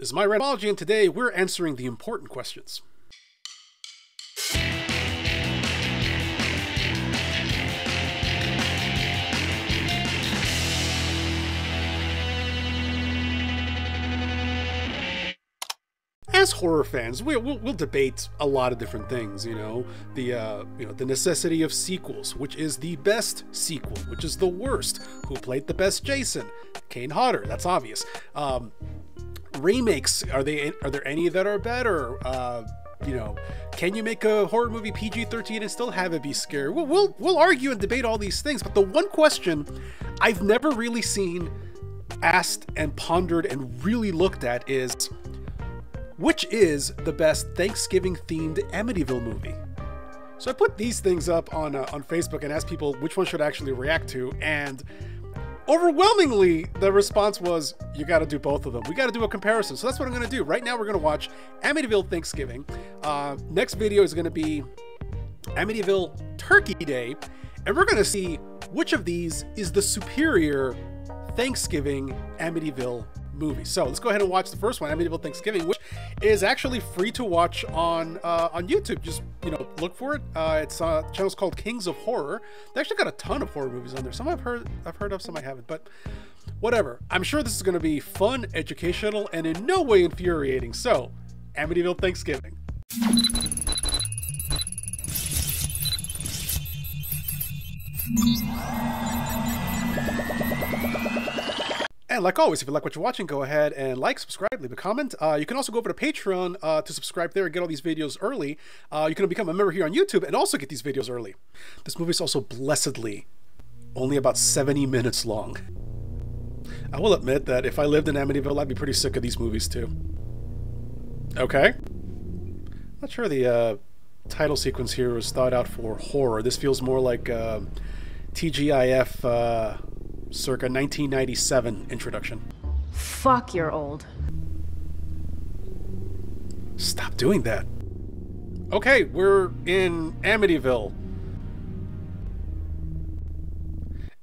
This is my Randology, and today we're answering the important questions. As horror fans, we'll debate a lot of different things. The necessity of sequels. Which is the best sequel? Which is the worst? Who played the best Jason? Kane Hodder. That's obvious. Remakes. Are there any that are better? Can you make a horror movie PG-13 and still have it be scary? We'll argue and debate all these things. But the one question I've never really seen asked and pondered and really looked at is, which is the best Thanksgiving-themed Amityville movie? So I put these things up on Facebook and asked people which one should I actually react to, and overwhelmingly the response was, you got to do both of them. We got to do a comparison. So that's what I'm going to do. Right now we're going to watch Amityville Thanksgiving. Next video is going to be Amityville Turkey Day, and we're going to see which of these is the superior Thanksgiving Amityville movie. So let's go ahead and watch the first one, Amityville Thanksgiving, which is actually free to watch on YouTube. Just look for it. It's channel's called Kings of Horror. They actually got a ton of horror movies on there. Some I've heard of, some I haven't, but whatever. I'm sure this is going to be fun, educational, and in no way infuriating. So, Amityville Thanksgiving. And like always, if you like what you're watching, go ahead and like, subscribe, leave a comment. You can also go over to Patreon to subscribe there and get all these videos early. You can become a member here on YouTube and also get these videos early. This movie is also blessedly only about 70 minutes long. I will admit that if I lived in Amityville, I'd be pretty sick of these movies too. Okay. Not sure the title sequence here was thought out for horror. This feels more like TGIF circa 1997 introduction. Fuck, you're old. Stop doing that. Okay, we're in Amityville.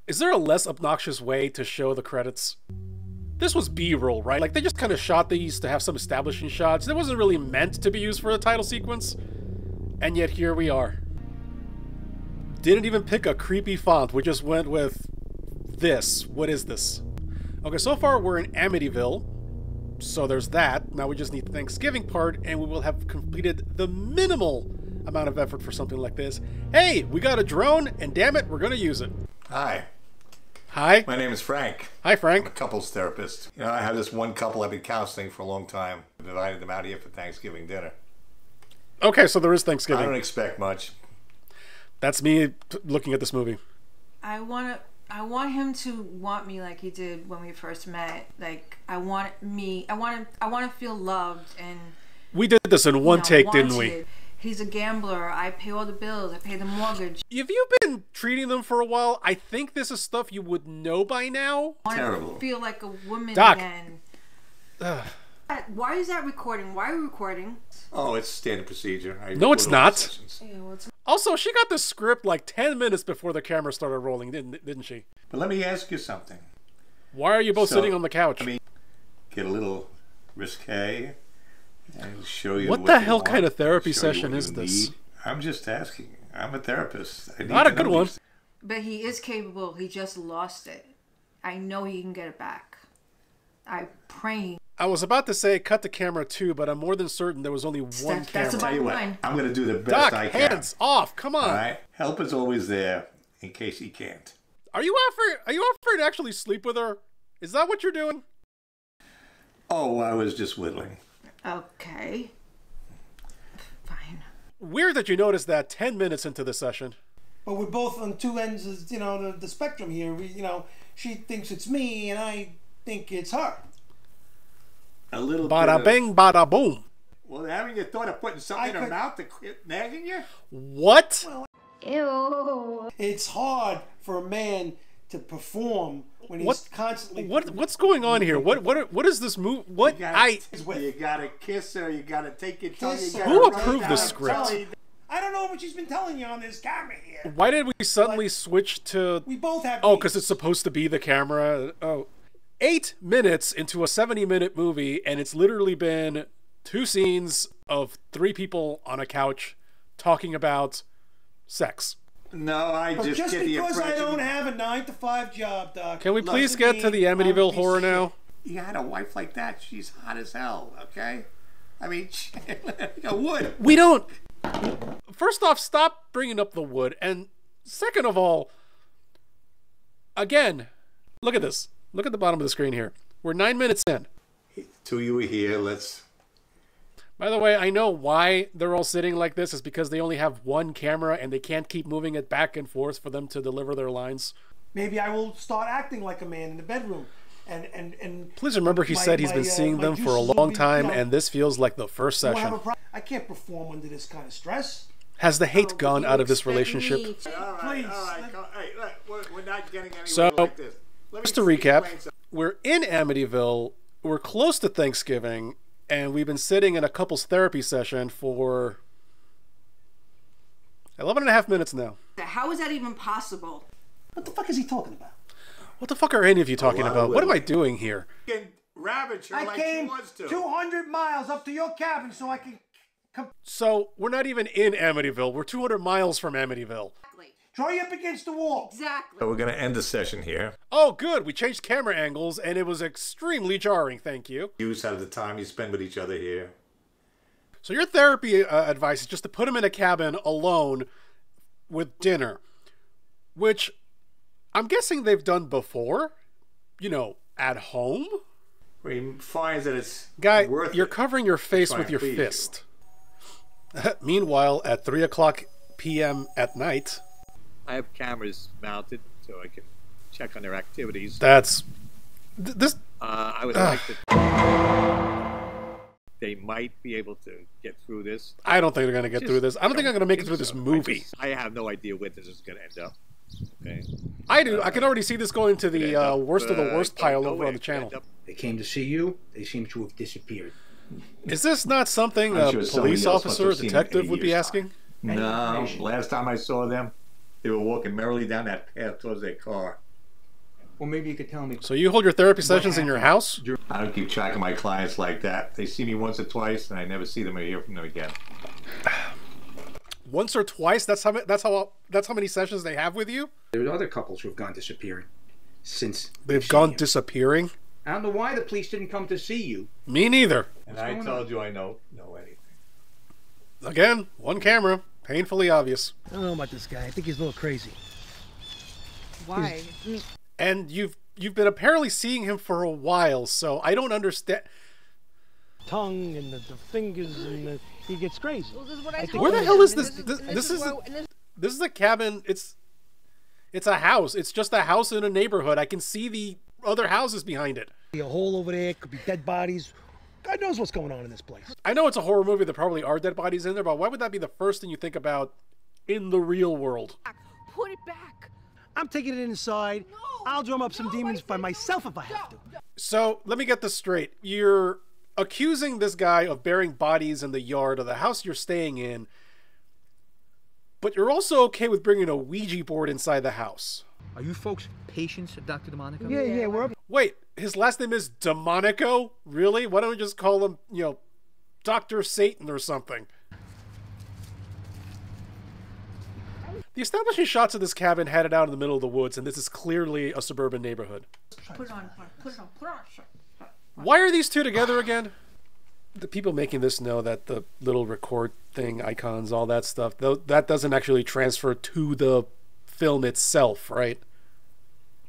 Is there a less obnoxious way to show the credits? This was B-roll, right? Like, they just kind of shot these to have some establishing shots. It wasn't really meant to be used for a title sequence. And yet here we are. Didn't even pick a creepy font. We just went with this. What is this? Okay, so far we're in Amityville, so there's that. Now we just need the Thanksgiving part, and we will have completed the minimal amount of effort for something like this. Hey, we got a drone, and damn it, we're gonna use it. Hi. Hi. My name is Frank. Hi, Frank. I'm a couples therapist. I have this one couple I've been counseling for a long time. I've invited them out here for Thanksgiving dinner. Okay, so there is Thanksgiving. I don't expect much. That's me looking at this movie. I want him to want me like he did when we first met. Like, I want to feel loved and... We did this in one take, didn't we? He's a gambler. I pay all the bills. I pay the mortgage. If you've been treating them for a while, I think this is stuff you would know by now. Terrible. I feel like a woman Doc. again. Why is that recording? Why are we recording? Oh, it's standard procedure. No, it's not. Ew, Also, she got the script like 10 minutes before the camera started rolling, didn't she? But let me ask you something. Why are you both sitting on the couch? I mean, get a little risque and show you what the hell kind of therapy session is this? Need. I'm just asking. I'm a therapist. I need Not a good one. But he is capable. He just lost it. I know he can get it back. I pray. I was about to say cut the camera too, but I'm more than certain there was only one camera. That's about Tell you what, mine. I'm going to do the best Doc, I can. hands off! Come on. All right, help is always there in case he can't. Are you offering to actually sleep with her? Is that what you're doing? Oh, I was just whittling. Okay. Fine. Weird that you noticed that 10 minutes into the session. But we're both on two ends of, the spectrum here. She thinks it's me, and I think it's her. A little Bada bing, bada boom. Well, having you thought of putting something in her mouth to quit nagging you? What? Well, Ew. it's hard for a man to perform when he's constantly... What's going on here? What is this move? What? You gotta kiss her, you gotta take your tongue, you gotta Who rub approved down the her script? belly. I don't know what she's been telling you on this camera here. Why did we suddenly switch to... We both have... Oh, because it's supposed to be the camera. Oh. 8 minutes into a 70-minute movie, and it's literally been 2 scenes of 3 people on a couch talking about sex. No, I But just just get the because I impression. don't have a 9-to-5 job, Doc. Can we please doesn't get to mean the I'm a Amityville piece horror of now? shit. You had a wife like that. She's hot as hell. Okay. I mean, wood. We don't. First off, stop bringing up the wood, and second of all, again, look at this. Look at the bottom of the screen here. We're 9 minutes in. 2 of you are here. Let's. By the way, I know why they're all sitting like this is because they only have one camera and they can't keep moving it back and forth for them to deliver their lines. Maybe I will start acting like a man in the bedroom. And Please remember he said he's been seeing them for a long time, and this feels like the first session. I can't perform under this kind of stress. Has the hate gone out of this relationship? All right. Please. All right. Hey, look, we're not getting anywhere So, like this. just to recap, we're in Amityville, we're close to Thanksgiving, and we've been sitting in a couples therapy session for 11 and a half minutes now. How is that even possible? What the fuck is he talking about? What the fuck are any of you talking about? What am I doing here? Ravage her I like she came wants to. 200 miles up to your cabin so I can come. So, we're not even in Amityville. We're 200 miles from Amityville. Draw you up against the wall. Exactly. So we're going to end the session here. Oh, good. We changed camera angles, and it was extremely jarring. Thank you. Use out of the time you spend with each other here. So your therapy advice is just to put him in a cabin alone with dinner, which I'm guessing they've done before, you know, at home. Where he finds that it's Guy, worth you're it. covering your face try with and your please you. fist. Meanwhile, at 3 o'clock p.m. at night, I have cameras mounted so I can check on their activities. that's... this... I would like to. They might be able to get through this. I don't think they're going to get through this. I don't think I'm going to make it through this so. movie. I have no idea where this is going to end up. Okay. I do. I can already see this going to the worst of the worst pile over on the channel. They came to see you. They seem to have disappeared. Is this not something I'm a sure somebody police else must officer or have seen it detective in would be years' asking? No, last time I saw them, they were walking merrily down that path towards their car. Well, maybe you could tell me. So you hold your therapy sessions in your house? I don't keep track of my clients like that. They see me once or twice, and I never see them or hear from them again. Once or twice? That's how many sessions they have with you? There are other couples who have gone disappearing since They've seen gone you. disappearing? I don't know why the police didn't come to see you. Me neither. And I told you I know anything. Again, one camera. Painfully obvious. I don't know about this guy. I think he's a little crazy. Why? And you've been apparently seeing him for a while, so I don't understand. Tongue and the fingers and he gets crazy. Well, this is what I think- told Where the him. hell is And this? This is a cabin. It's a house. It's just a house in a neighborhood. I can see the other houses behind it. A hole over there, could be dead bodies. God knows what's going on in this place. I know it's a horror movie. There probably are dead bodies in there, but why would that be the first thing you think about in the real world? Put it back. I'm taking it inside. I'll drum up some demons by myself if I have to. So let me get this straight. You're accusing this guy of burying bodies in the yard of the house you're staying in, but you're also okay with bringing a Ouija board inside the house. Are you folks patients of Dr. DeMonico? Yeah, we're up. Wait, his last name is Demonico? Really? Why don't we just call him, you know, Dr. Satan or something? The establishing shots of this cabin had it out in the middle of the woods, and this is clearly a suburban neighborhood. Put it on. Put it on. Put it on. Why are these two together again? The people making this know that the little record thing, icons, all that stuff, though, that doesn't actually transfer to the film itself, right?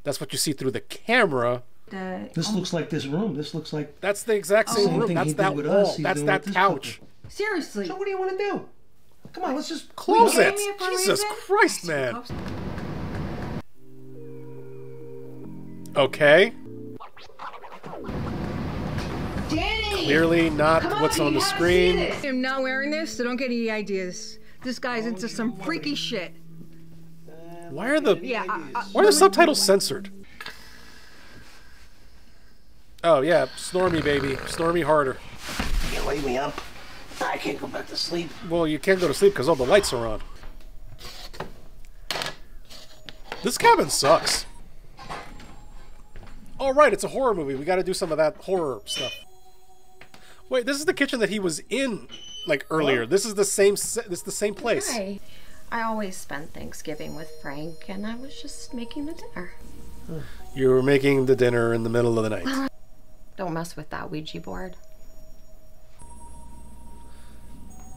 That's what you see through the camera. This looks like this room. This looks like... That's the exact same Same room. thing That's he did that with wall. us, he's That's doing that with this couch. Seriously. So what do you want to do? Come on, let's just... Close it. came here for a Jesus reason? Christ, man. Okay. Danny! Clearly not what's on the screen. I'm not wearing this, so don't get any ideas. This guy's into some freaky shit. Why are the Yeah. why are the subtitles censored? Oh yeah, snore me, baby. Snore me harder. You wake me up. I can't go back to sleep. Well, you can't go to sleep because all the lights are on. This cabin sucks. Oh, right, it's a horror movie. We got to do some of that horror stuff. Wait, this is the kitchen that he was in, like, earlier. What? This is the same. This is the same place. Hi. I always spend Thanksgiving with Frank, and I was just making the dinner. You were making the dinner in the middle of the night. Well, don't mess with that Ouija board.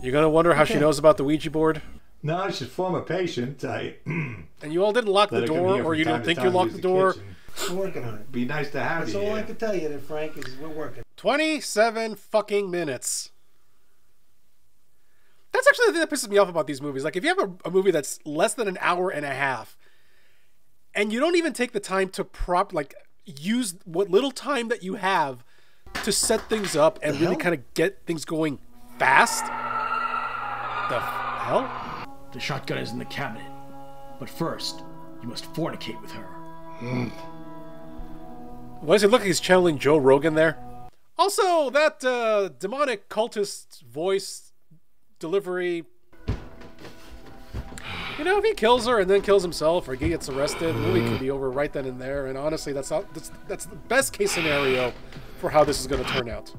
You're gonna wonder how she knows about the Ouija board? No, she's a former patient. And you all didn't lock the door, or you didn't think you locked the door? We're working on it. Be nice to have you. That's all I can tell you, there, Frank, is we're working. 27 fucking minutes. That's actually the thing that pisses me off about these movies. Like, if you have a movie that's less than an hour and a half, and you don't even take the time to use what little time that you have to set things up and really kind of get things going fast. The hell? The shotgun is in the cabinet. But first, you must fornicate with her. Why does it look like he's channeling Joe Rogan there? Also, that demonic cultist voice delivery. You know, if he kills her and then kills himself, or he gets arrested, the movie could be over right then and there. And honestly, that's the best case scenario for how this is going to turn out.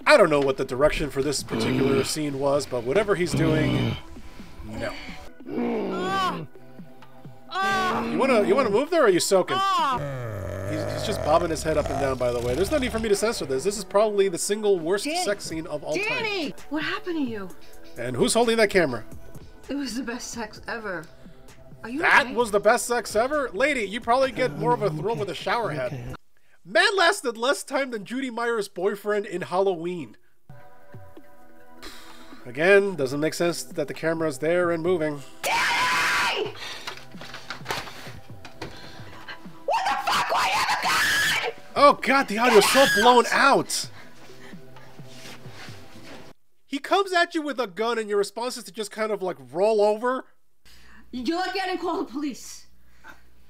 I don't know what the direction for this particular scene was, but whatever he's doing, no. You wanna move there, or are you soaking? He's just bobbing his head up and down, by the way. There's no need for me to censor this. This is probably the single worst sex scene of all time. What happened to you? And who's holding that camera? It was the best sex ever. Are you That okay? was the best sex ever? Lady, you probably get more of a thrill with a shower head. Man lasted less time than Judy Meyer's boyfriend in Halloween. Again, doesn't make sense that the camera's there and moving. Daddy! What the fuck? Why have a gun? Oh god, the audio's so blown out. He comes at you with a gun and your response is to just kind of like roll over. You're lucky I didn't call the police.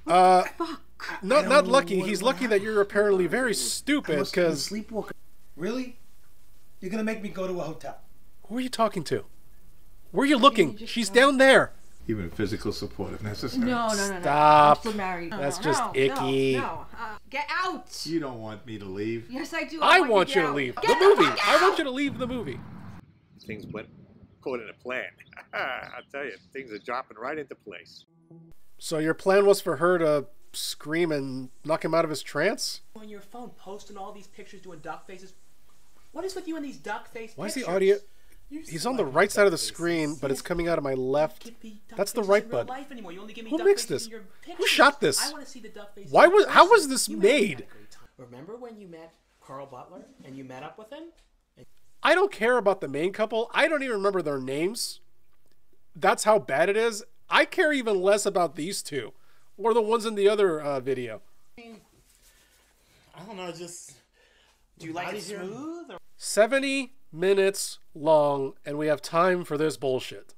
Fuck. Not lucky. He's lucky that you're apparently very stupid because... Sleepwalker. Really? You're gonna make me go to a hotel? Who are you talking to? Where are you looking? She's down there. Even physical support if necessary. No. Stop. I'm still married. That's just icky. No. Get out. You don't want me to leave. Yes, I do. I want you to leave the movie. I want you to leave the movie. Things went according to plan. I'll tell you, things are dropping right into place. So your plan was for her to scream and knock him out of his trance? On your phone, posting all these pictures doing duck faces. What is with you and these duck face pictures? Why is the audio... He's on the right side of the screen, but it's coming out of my left. That's the right button. Who mixed this? Who shot this? How was this made? Remember when you met Carl Butler and you met up with him? I don't care about the main couple. I don't even remember their names. That's how bad it is. I care even less about these two. Or the ones in the other video. I don't know, just... Do you like it smooth? Or... 70 minutes long, and we have time for this bullshit.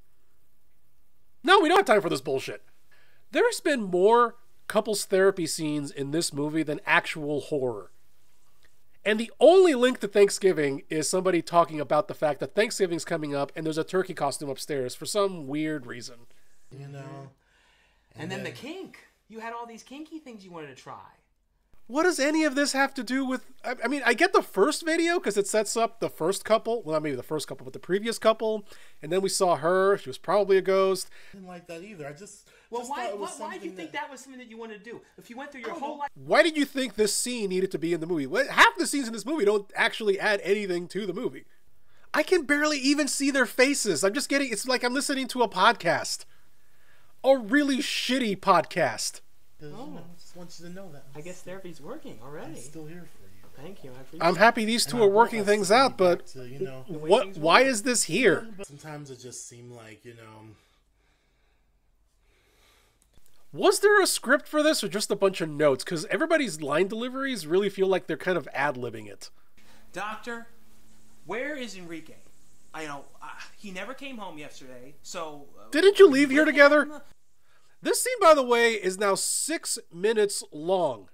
No, we don't have time for this bullshit. There's been more couples therapy scenes in this movie than actual horror. And the only link to Thanksgiving is somebody talking about the fact that Thanksgiving's coming up and there's a turkey costume upstairs for some weird reason. You know. And then the kink. You had all these kinky things you wanted to try. What does any of this have to do with... I mean, I get the first video because it sets up the first couple. Well, not maybe the first couple, but the previous couple. And then we saw her. She was probably a ghost. I didn't like that either. I just... Well, why did you think that was something that you wanted to do? If you went through your whole life... Why did you think this scene needed to be in the movie? Half the scenes in this movie don't actually add anything to the movie. I can barely even see their faces. I'm just getting... It's like I'm listening to a podcast. A really shitty podcast. I just want you to know that. I guess therapy's working already. I'm still here for you. Thank you. I'm happy these two are working things out, but why is this here? Sometimes it just seemed like, you know... Was there a script for this or just a bunch of notes? Because everybody's line deliveries really feel like they're kind of ad-libbing it. Doctor, where is Enrique? He never came home yesterday, so... Didn't you leave here together? This scene, by the way, is now 6 minutes long.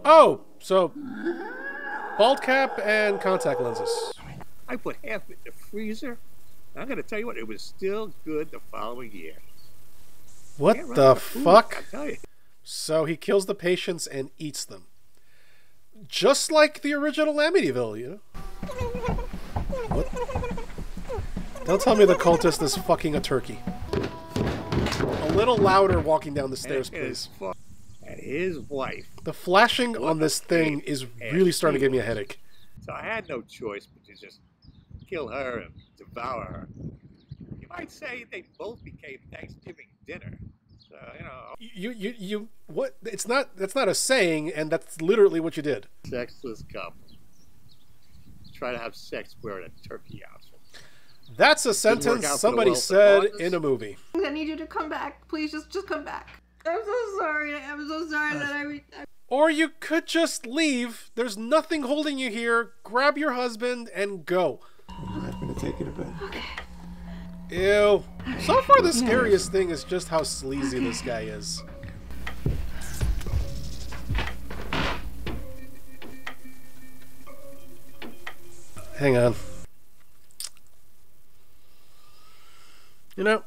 Oh, so bald cap and contact lenses. I put half in the freezer, I'm going to tell you what, it was still good the following year. What Can't run the out of food, fuck? I tell you. So he kills the patients and eats them. Just like the original Amityville, you know? What? Don't tell me the cultist is fucking a turkey. A little louder walking down the stairs, please. And his wife. The flashing on this thing is really starting to give me a headache. So I had no choice but to just kill her and devour her. You might say they both became Thanksgiving dinner. So, you know. What? That's not a saying, and that's literally what you did. Sexless couple. Try to have sex wearing a turkey outfit. That's a sentence somebody said in a movie. I need you to come back. Please, just come back. I'm so sorry. I'm so sorry that I... Or you could just leave. There's nothing holding you here. Grab your husband and go. I'm going to take you to bed. Okay. Ew. So far, the scariest thing is just how sleazy this guy is. Hang on. You know,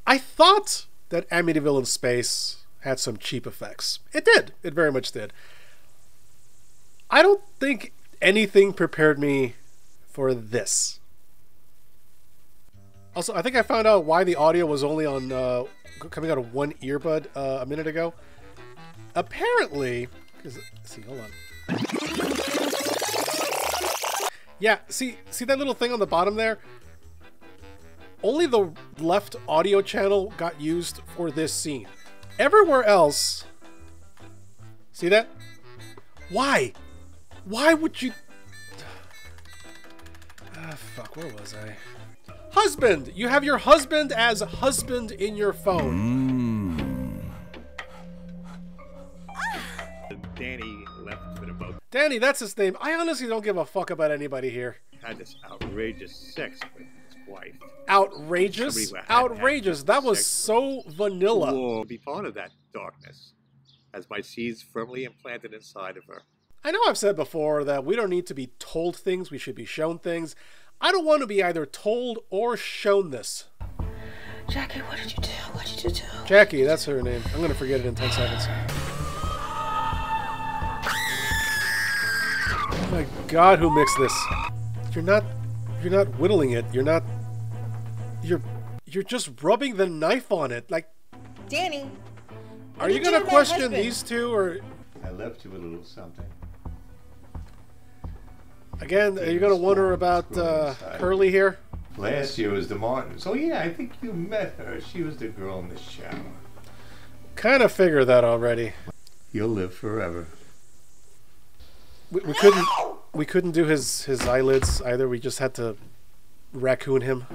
I thought that Amityville in Space had some cheap effects. It did. It very much did. I don't think anything prepared me for this. Also, I think I found out why the audio was only on coming out of one earbud a minute ago. Apparently, see, hold on. Yeah, see that little thing on the bottom there? Only the left audio channel got used for this scene. Everywhere else... See that? Why? Why would you... Fuck, where was I? Husband! You have your husband as husband in your phone. Danny left with a boat. Danny, that's his name. I honestly don't give a fuck about anybody here. Had this outrageous sex with his wife. Outrageous? Outrageous. That was so vanilla. Will be part of that darkness, as my seeds firmly implanted inside of her. I know I've said before that we don't need to be told things, we should be shown things. I don't want to be either told or shown this. Jackie, what did you do? What did you do? Jackie, that's her name. I'm going to forget it in 10 seconds. Oh my god, who mixed this? You're not whittling it. You're just rubbing the knife on it. Like, Danny, are you going to question these two, or... I left you with a little something. Again, are you going to wonder about Curly here? Last year was the Martins. Oh yeah, I think you met her. She was the girl in the shower. Kind of figured that already. You'll live forever. We couldn't do his eyelids either. We just had to raccoon him.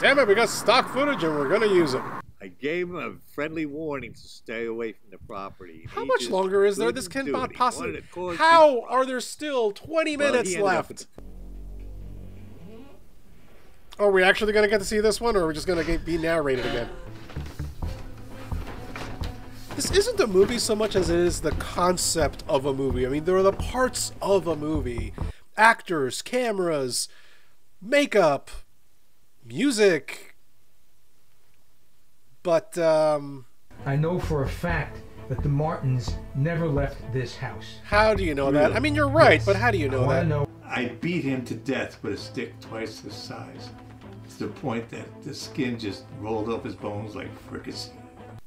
Damn it, we got stock footage and we're gonna use it. I gave him a friendly warning to stay away from the property. How much longer is there? This cannot possibly... How are there still 20 minutes left? Are we actually going to get to see this one, or are we just going to be narrated again? This isn't a movie so much as it is the concept of a movie. I mean, there are the parts of a movie. Actors, cameras, makeup, music... But, I know for a fact that the Martins never left this house. How do you know that? I mean, you're right, but how do you know that? I beat him to death with a stick twice his size. To the point that the skin just rolled off his bones like fricassee.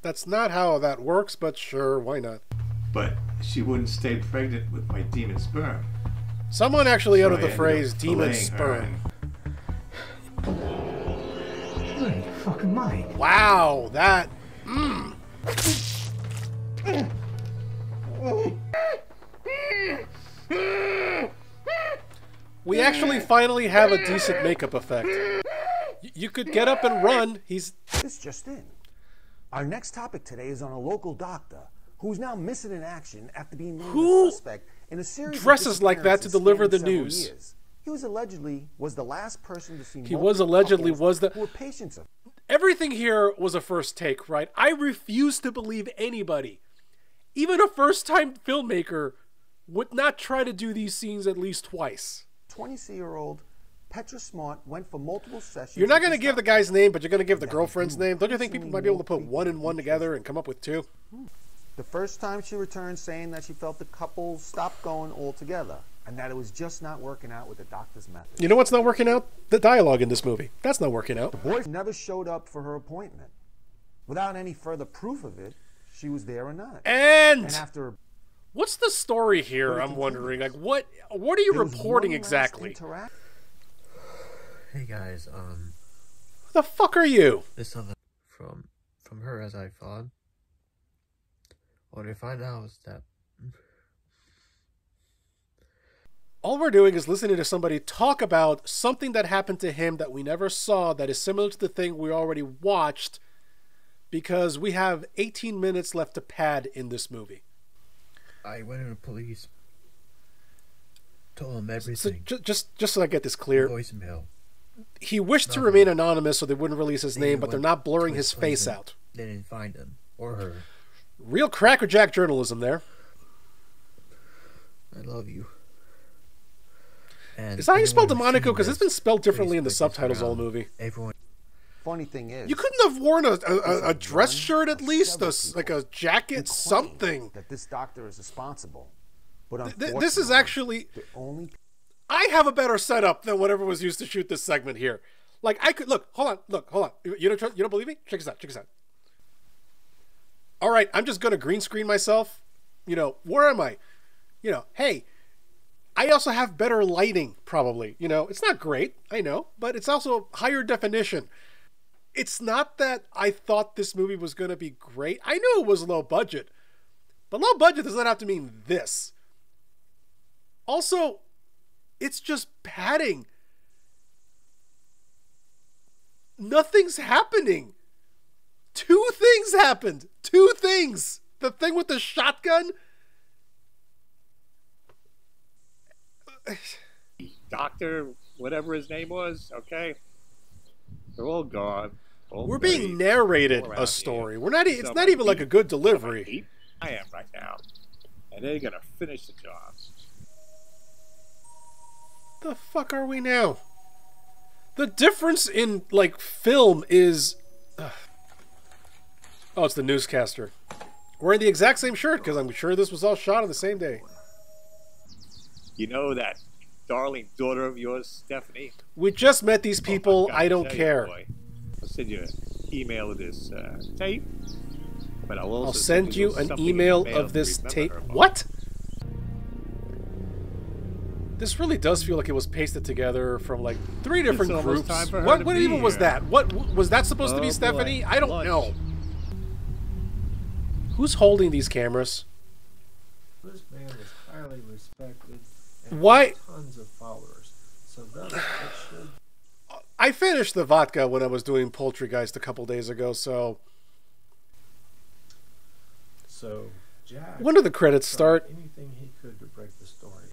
That's not how that works, but sure, why not? But she wouldn't stay pregnant with my demon sperm. Someone actually uttered the phrase demon sperm. Fucking mind. Wow, that... We actually finally have a decent makeup effect. You could get up and run. This just in. Our next topic today is on a local doctor who's now missing in action after being named a suspect in a series dresses of like that to deliver the several news? Years. He was allegedly the last person to see He was allegedly was the... who were patients of... Everything here was a first take, right? I refuse to believe anybody, Even a first-time filmmaker would not try to do these scenes at least twice. 20-year-old Petra Smart went for multiple sessions. You're not going to give the guy's name, but you're going to give the girlfriend's name. Don't you think people might be able to put one and one together and come up with two? The first time she returned saying that she felt the couple stopped going altogether and that it was just not working out with the doctor's method. You know what's not working out? The dialogue in this movie. That's not working out. The boy never showed up for her appointment. Without any further proof of it, she was there or not. And after... What's the story here, I'm wondering? Like, what are you reporting exactly? Hey guys, Who the fuck are you? This other from her, as I thought. What I find out is that all we're doing is listening to somebody talk about something that happened to him that we never saw that is similar to the thing we already watched, because we have 18 minutes left to pad in this movie. I went to the police, told them everything. So just so I get this clear, voicemail. He wished to remain anonymous so they wouldn't release his name, but they're not blurring his face out. They didn't find him or her. Real crackerjack journalism there. I love you. And is that how you spell Demonico? Because it's been spelled differently in the subtitles all the movie. Everyone. Funny thing is, you couldn't have worn a dress shirt at least, like a jacket, something. That this doctor is responsible, but this is actually. I have a better setup than whatever was used to shoot this segment here. Like I could look. Hold on. You don't believe me? Check this out. All right, I'm just gonna green screen myself. Where am I? Hey. I also have better lighting, probably. It's not great, I know, but it's also higher definition. It's not that I thought this movie was going to be great. I knew it was low budget, but low budget does not have to mean this. Also, it's just padding. Nothing's happening. Two things happened. Two things. The thing with the shotgun. Doctor, whatever his name was, okay? They're all gone. We're being narrated a story. We're not. It's not even like a good delivery. I am right now, and they're gonna finish the job. The fuck are we now? The difference in film is. Oh, it's the newscaster. Wearing the exact same shirt because I'm sure this was all shot on the same day. You know that darling daughter of yours, Stephanie? We just met these people. I don't care. I'll send you an email of this tape. But I'll send you an email of this tape. What? This really does feel like it was pasted together from 3 different groups. What even was that? What was that supposed to be, Stephanie? I don't know. Who's holding these cameras? This man is highly respected. Why? Tons of followers. So that should. I finished the vodka when I was doing Poultrygeist a couple days ago, so. So, Jack. When do the credits start? Anything he could to break the story.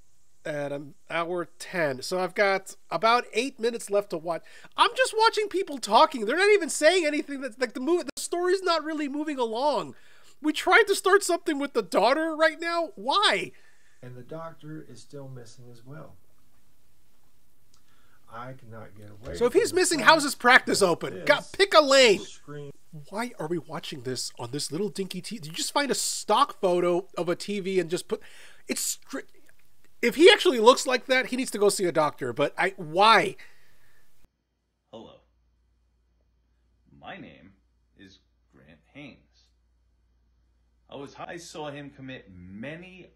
At hour 10. So I've got about 8 minutes left to watch. I'm just watching people talking. They're not even saying anything. That's the story's not really moving along. We tried to start something with the daughter right now. Why? And the doctor is still missing as well. I cannot get away. So if he's missing, how's his practice open? Pick a lane. Why are we watching this on this little dinky TV? Did you just find a stock photo of a TV and just put... It's... If he actually looks like that, he needs to go see a doctor. But why? Hello. My name is Grant Haynes. I saw him commit many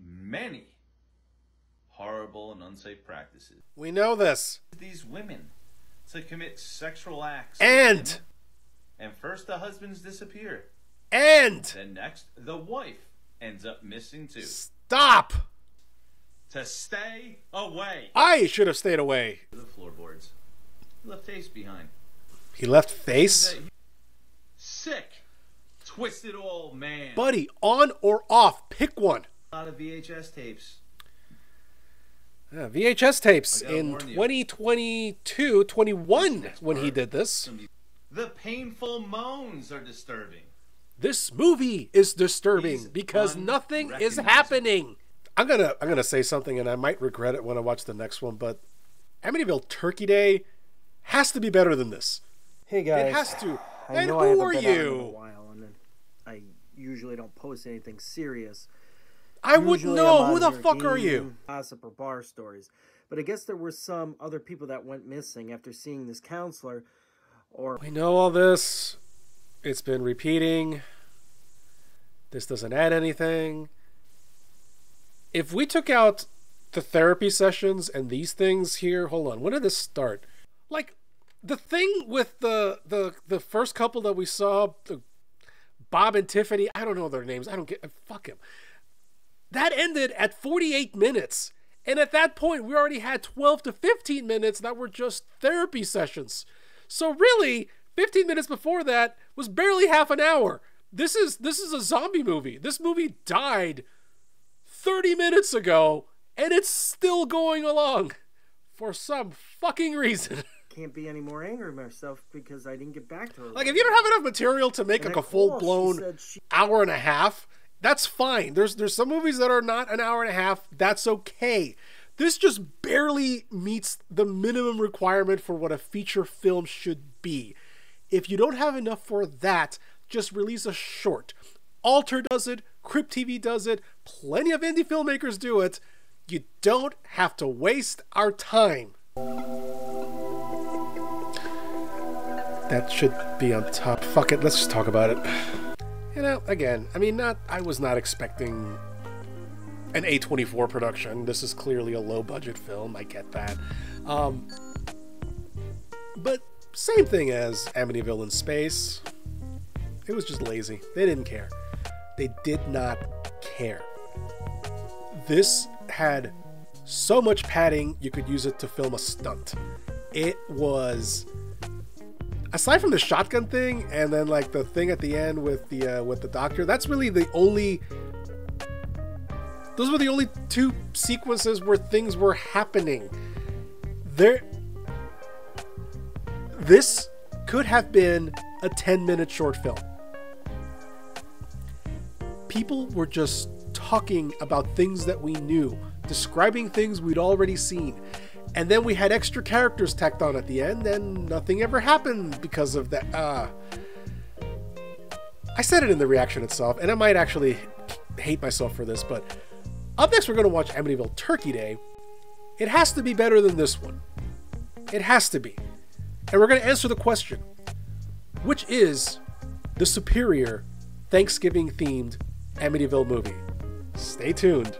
horrible and unsafe practices. We know this. These women to commit sexual acts. And first the husbands disappear. And then next the wife ends up missing too. Stop. To stay away. I should have stayed away. The floorboards. He left face behind. He left face? Sick. Twisted old man. Buddy, on or off? Pick one. A lot of VHS tapes. Yeah, VHS tapes in 2022, 21 when he did this. The painful moans are disturbing. This movie is disturbing because nothing is happening. I'm gonna say something, and I might regret it when I watch the next one, but Amityville Turkey Day has to be better than this. Hey guys, it has to. I And know I who haven't are been on in a you? while, and I usually don't post anything serious. I wouldn't Usually know. I'm Who on the here fuck are gaming, you? Gossip or bar stories, but I guess there were some other people that went missing after seeing this counselor. Or We know all this. It's been repeating. This doesn't add anything. If we took out the therapy sessions and these things here, hold on, when did this start? Like, the thing with the first couple that we saw, the Bob and Tiffany, I don't know their names. I don't get, fuck him. That ended at 48 minutes. And at that point, we already had 12 to 15 minutes that were just therapy sessions. So really, 15 minutes before that was barely half an hour. This is a zombie movie. This movie died 30 minutes ago, and it's still going along for some fucking reason. can't be any more angry at myself because I didn't get back to her. Like, if you don't have enough material to make like a full-blown hour and a half, that's fine. There's some movies that are not an hour and a half. That's okay. This just barely meets the minimum requirement for what a feature film should be. If you don't have enough for that, just release a short. Alter does it. Crypt TV does it. Plenty of indie filmmakers do it. You don't have to waste our time. That should be on top. Fuck it, let's just talk about it. You know, again, I mean, I was not expecting an A24 production. This is clearly a low-budget film, I get that. But same thing as Amityville in Space. It was just lazy. They didn't care. They did not care. This had so much padding, you could use it to film a stunt. It was... Aside from the shotgun thing, and then like the thing at the end with the doctor, that's really the only... Those were the only two sequences where things were happening. This could have been a 10-minute short film. People were just talking about things that we knew, describing things we'd already seen. And then we had extra characters tacked on at the end, and nothing ever happened because of that. I said it in the reaction itself, and I might actually hate myself for this, but up next we're going to watch Amityville Turkey Day. It has to be better than this one. It has to be. And we're going to answer the question, which is the superior Thanksgiving-themed Amityville movie? Stay tuned.